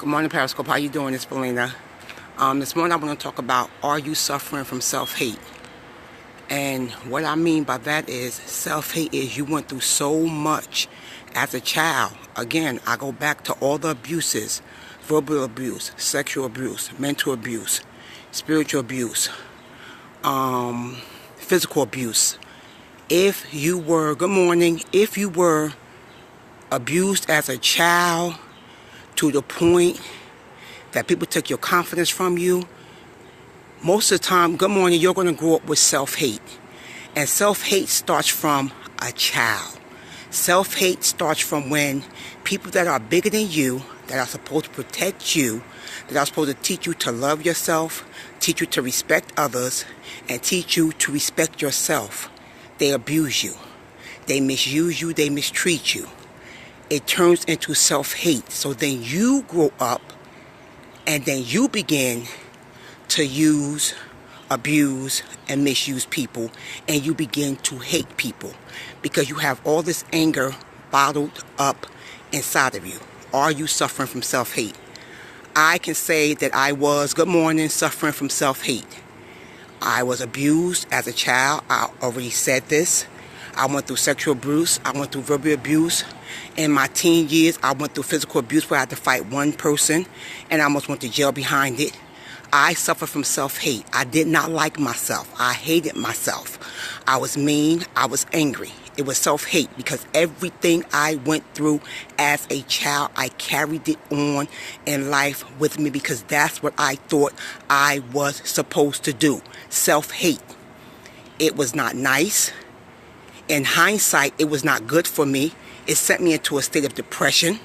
Good morning, Periscope. How you doing? It's Belina. This morning I want to talk about, are you suffering from self-hate? And what I mean by that is, self-hate is you went through so much as a child. Again, I go back to all the abuses: verbal abuse, sexual abuse, mental abuse, spiritual abuse, physical abuse. If you were abused as a child to the point that people took your confidence from you, most of the time, you're going to grow up with self-hate. And self-hate starts from a child. Self-hate starts from when people that are bigger than you, that are supposed to protect you, that are supposed to teach you to love yourself, teach you to respect others, and teach you to respect yourself, they abuse you. They misuse you. They mistreat you. It turns into self-hate. So then you grow up and then you begin to use, abuse, and misuse people, and you begin to hate people because you have all this anger bottled up inside of you. Are you suffering from self-hate? I can say that I was, suffering from self-hate. I was abused as a child. I already said this. I went through sexual abuse. I went through verbal abuse. In my teen years, I went through physical abuse where I had to fight one person, and I almost went to jail behind it. I suffered from self-hate. I did not like myself. I hated myself. I was mean. I was angry. It was self-hate because everything I went through as a child, I carried it on in life with me because that's what I thought I was supposed to do. Self-hate. It was not nice. In hindsight, it was not good for me. It sent me into a state of depression.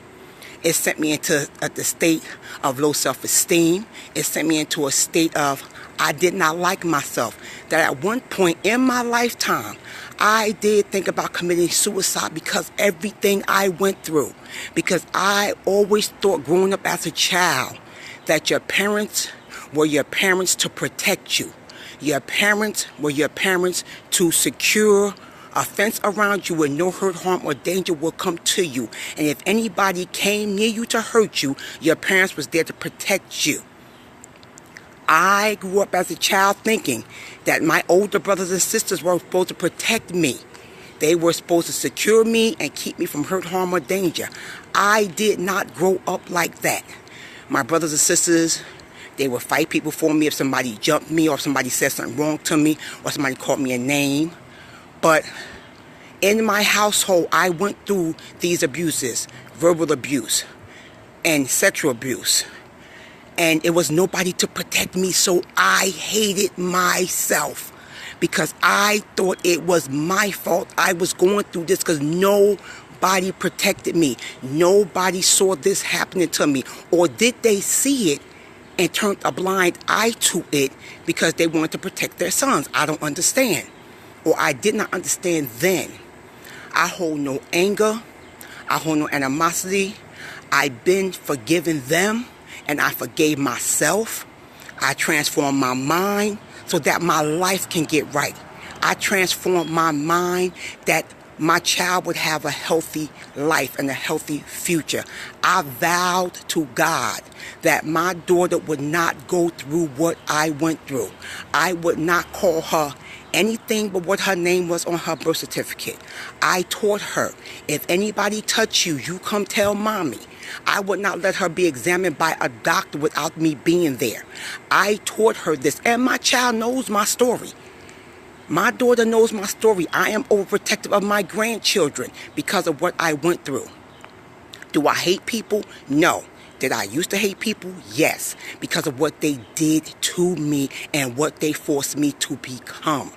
It sent me into the state of low self-esteem. It sent me into a state of I did not like myself. That at one point in my lifetime, I did think about committing suicide because everything I went through. Because I always thought growing up as a child that your parents were your parents to protect you. Your parents were your parents to secure a fence around you where no hurt, harm, or danger will come to you. And if anybody came near you to hurt you, your parents was there to protect you. I grew up as a child thinking that my older brothers and sisters were supposed to protect me. They were supposed to secure me and keep me from hurt, harm, or danger. I did not grow up like that. My brothers and sisters, they would fight people for me if somebody jumped me or if somebody said something wrong to me or somebody called me a name. But in my household, I went through these abuses, verbal abuse and sexual abuse. And it was nobody to protect me, so I hated myself because I thought it was my fault. I was going through this because nobody protected me. Nobody saw this happening to me. Or did they see it and turned a blind eye to it because they wanted to protect their sons? I don't understand. Or I did not understand then. I hold no anger. I hold no animosity. I've been forgiving them, and I forgave myself. I transformed my mind so that my life can get right. I transformed my mind that my child would have a healthy life and a healthy future. I vowed to God that my daughter would not go through what I went through. I would not call her anything but what her name was on her birth certificate. I taught her, if anybody touch you, you come tell mommy. I would not let her be examined by a doctor without me being there. I taught her this, and my child knows my story. My daughter knows my story. I am overprotective of my grandchildren because of what I went through. Do I hate people? No. Did I used to hate people? Yes, because of what they did to me and what they forced me to become.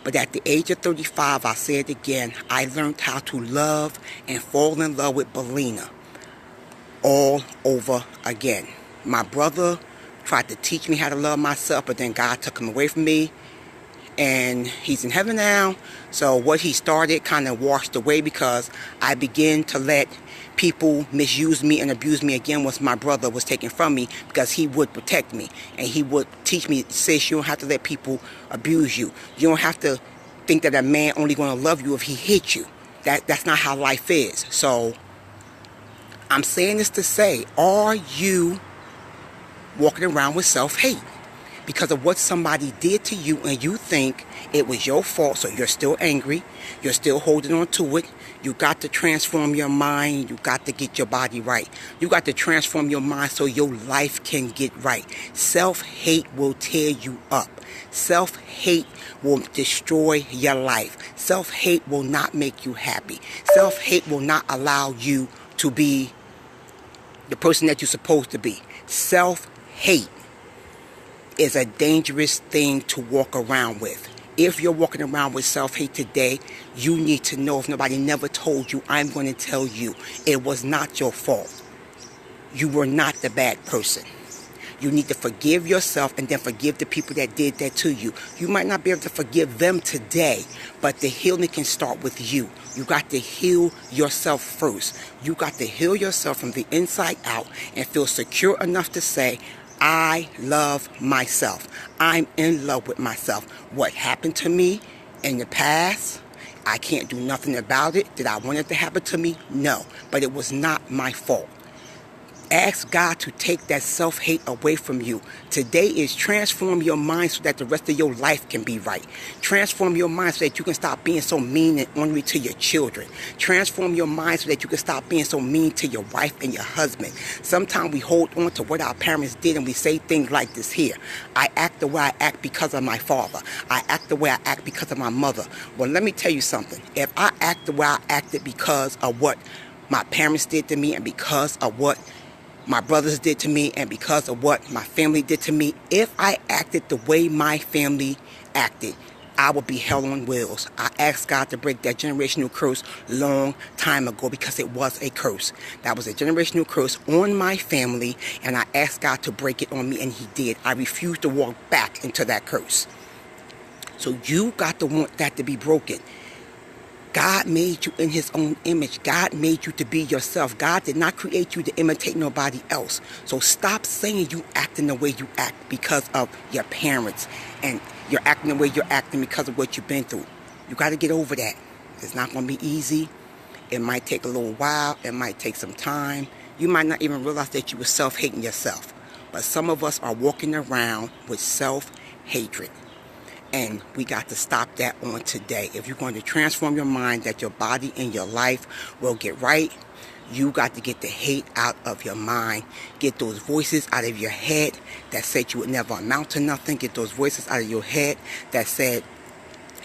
But at the age of 35, I say it again, I learned how to love and fall in love with Belina all over again. My brother tried to teach me how to love myself, but then God took him away from me. And he's in heaven now. So what he started kind of washed away because I began to let people misuse me and abuse me again once my brother was taken from me, because he would protect me and he would teach me, sis, you don't have to let people abuse you. You don't have to think that a man only going to love you if he hits you. That's not how life is. So I'm saying this to say, are you walking around with self-hate because of what somebody did to you and you think it was your fault, so you're still angry, you're still holding on to it? You got to transform your mind. You got to get your body right. You got to transform your mind so your life can get right. Self-hate will tear you up. Self-hate will destroy your life. Self-hate will not make you happy. Self-hate will not allow you to be the person that you're supposed to be. Self-hate is a dangerous thing to walk around with. If you're walking around with self-hate today, you need to know, if nobody never told you, I'm going to tell you, it was not your fault. You were not the bad person. You need to forgive yourself and then forgive the people that did that to you. You might not be able to forgive them today, but the healing can start with you. You got to heal yourself first. You got to heal yourself from the inside out and feel secure enough to say, I love myself. I'm in love with myself. What happened to me in the past, I can't do nothing about it. Did I want it to happen to me? No, but it was not my fault. Ask God to take that self-hate away from you. Today is transform your mind so that the rest of your life can be right. Transform your mind so that you can stop being so mean and ornery to your children. Transform your mind so that you can stop being so mean to your wife and your husband. Sometimes we hold on to what our parents did and we say things like this here. I act the way I act because of my father. I act the way I act because of my mother. Well, let me tell you something. If I act the way I acted because of what my parents did to me and because of what my brothers did to me and because of what my family did to me, if I acted the way my family acted, I would be hell on wheels. I asked God to break that generational curse long time ago because it was a curse. That was a generational curse on my family, and I asked God to break it on me, and He did. I refused to walk back into that curse. So you got to want that to be broken. God made you in His own image. God made you to be yourself. God did not create you to imitate nobody else. So stop saying you acting the way you act because of your parents, and you're acting the way you're acting because of what you've been through. You got to get over that. It's not going to be easy. It might take a little while. It might take some time. You might not even realize that you were self-hating yourself. But some of us are walking around with self-hatred. And we got to stop that on today. If you're going to transform your mind that your body and your life will get right, you got to get the hate out of your mind. Get those voices out of your head that said you would never amount to nothing. Get those voices out of your head that said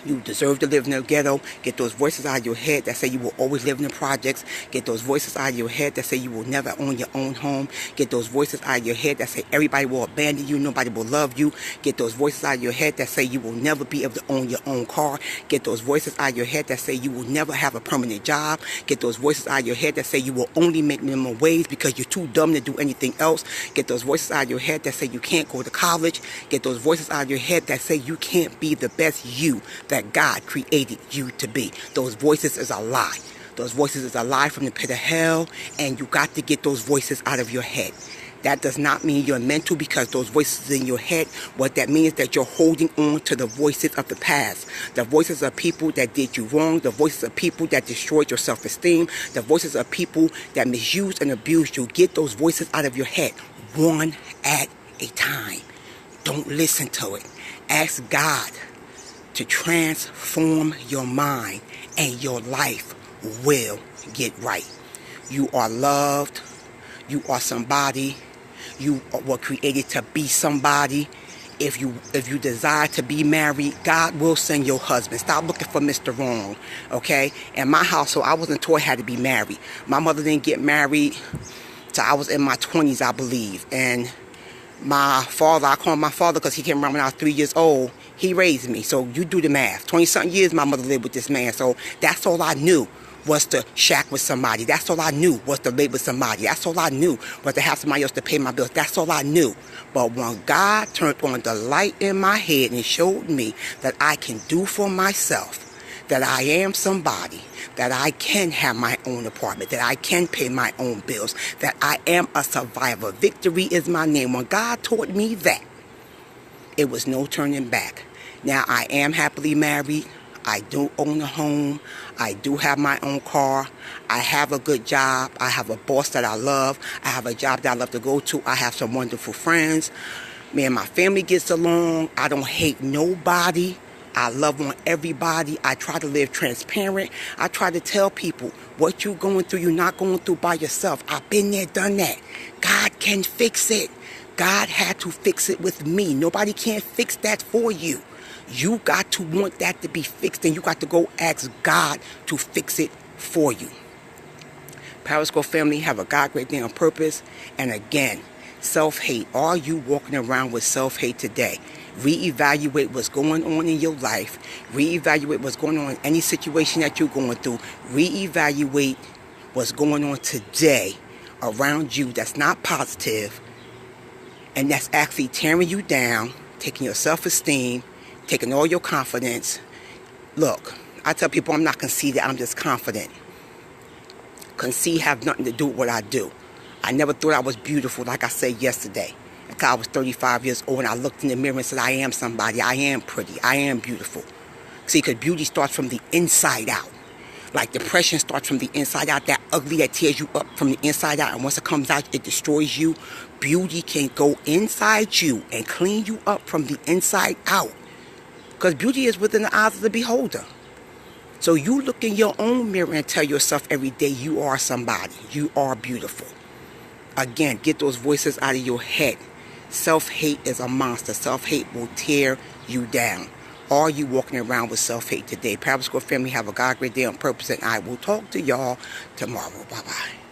you deserve to live in the ghetto. Get those voices out of your head that say you will always live in the projects. Get those voices out of your head that say you will never own your own home. Get those voices out of your head that say everybody will abandon you, nobody will love you. Get those voices out of your head that say you will never be able to own your own car. Get those voices out of your head that say you will never have a permanent job. Get those voices out of your head that say you will only make minimum wage because you're too dumb to do anything else. Get those voices out of your head that say you can't go to college. Get those voices out of your head that say you can't be the best you that God created you to be. Those voices is a lie. Those voices is a lie from the pit of hell, and you got to get those voices out of your head. That does not mean you're mental because those voices in your head, what that means is that you're holding on to the voices of the past. The voices of people that did you wrong, the voices of people that destroyed your self-esteem, the voices of people that misused and abused you. Get those voices out of your head, one at a time. Don't listen to it. Ask God to transform your mind, and your life will get right. You are loved. You are somebody. You were created to be somebody. If you desire to be married, God will send your husband. Stop looking for Mr. Wrong, okay? In my household, I wasn't taught how to be married. My mother didn't get married till I was in my 20s, I believe. And my father, I call him my father because he came around when I was 3 years old. He raised me, so you do the math. 20-something years my mother lived with this man, so that's all I knew was to shack with somebody. That's all I knew was to live with somebody. That's all I knew was to have somebody else to pay my bills. That's all I knew. But when God turned on the light in my head and showed me that I can do for myself, that I am somebody, that I can have my own apartment, that I can pay my own bills, that I am a survivor. Victory is my name. When God taught me that, it was no turning back. Now I am happily married. I do own a home. I do have my own car. I have a good job. I have a boss that I love. I have a job that I love to go to. I have some wonderful friends. Me and my family gets along. I don't hate nobody. I love on everybody. I try to live transparent. I try to tell people what you're going through, you're not going through by yourself. I've been there, done that. God can fix it. God had to fix it with me. Nobody can fix that for you. You got to want that to be fixed, and you got to go ask God to fix it for you. Periscope family, have a God great day on purpose. And again, self-hate. Are you walking around with self-hate today? Reevaluate what's going on in your life. Reevaluate what's going on in any situation that you're going through. Reevaluate what's going on today around you that's not positive and that's actually tearing you down, taking your self-esteem, taking all your confidence. Look, I tell people I'm not conceited, I'm just confident. Conceit have nothing to do with what I do. I never thought I was beautiful, like I said yesterday. Until I was 35 years old and I looked in the mirror and said, I am somebody, I am pretty, I am beautiful. See, because beauty starts from the inside out. Like depression starts from the inside out, that ugly that tears you up from the inside out, and once it comes out, it destroys you. Beauty can go inside you and clean you up from the inside out. Because beauty is within the eyes of the beholder. So you look in your own mirror and tell yourself every day you are somebody. You are beautiful. Again, get those voices out of your head. Self-hate is a monster. Self-hate will tear you down. Are you walking around with self-hate today? Periscope family, have a God great day on purpose, and I will talk to y'all tomorrow. Bye-bye.